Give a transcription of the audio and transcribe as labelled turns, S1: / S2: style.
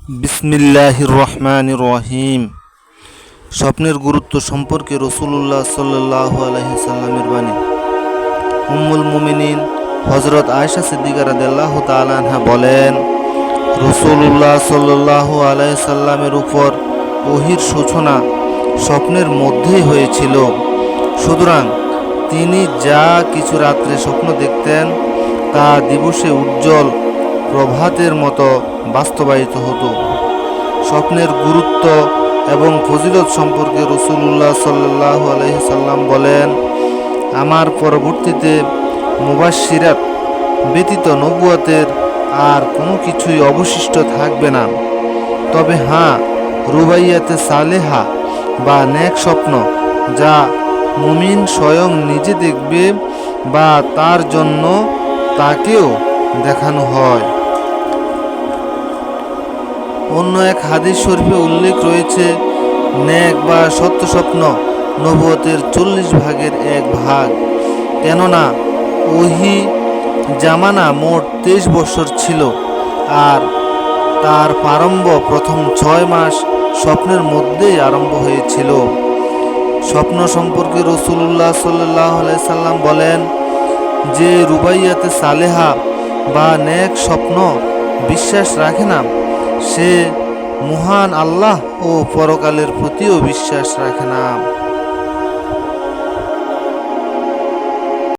S1: বিসমিল্লাহির রহমানির রহিম। স্বপ্নের গুরুত্ব সম্পর্কে রাসূলুল্লাহ সাল্লাল্লাহু আলাইহি সাল্লামের বাণী। উম্মুল মুমিনিন হযরত আয়েশা সিদ্দিকা রাদিয়াল্লাহু তাআলা আনহা বলেন, রাসূলুল্লাহ সাল্লাল্লাহু আলাইহি সাল্লামের উপর ওহীর সূচনা স্বপ্নের মধ্যেই হয়েছিল। সুতরাং তিনি যা কিছু রাত্রে স্বপ্ন দেখতেন তা দিবসে উজ্জ্বল প্রভাতের মতো বাস্তবায়িত হতো। স্বপ্নের গুরুত্ব এবং ফজিলত সম্পর্কে রাসূলুল্লাহ সাল্লাল্লাহু আলাইহি সাল্লাম বলেন, আমার পরবর্তীতে মুবাশশিরাত ব্যতীত নবুয়তের আর কোনো কিছুই অবশিষ্ট থাকবে না। তবে হ্যাঁ, রুবাইয়াতে সালেহা বা নেক স্বপ্ন, যা মুমিন স্বয়ং নিজে দেখবে বা তার জন্য তাকেও দেখানো হয়। অন্য এক হাদিস শরীফে উল্লেখ রয়েছে, নেক বা সত্য স্বপ্ন নবুয়তের 40 ভাগের 1 ভাগ। কেননা ওহী জামানা মোট 23 বছর ছিল, আর তার প্রারম্ভ প্রথম 6 মাস স্বপ্নের মধ্যেই আরম্ভ হয়েছিল। স্বপ্ন সম্পর্কে রাসূলুল্লাহ সাল্লাল্লাহু আলাইহি সাল্লাম বলেন, যে রুবাইয়াতে সালেহা বা নেক স্বপ্ন বিশ্বাস রাখে না, সে মহান আল্লাহ ও পরকালের প্রতিও বিশ্বাস রাখে না।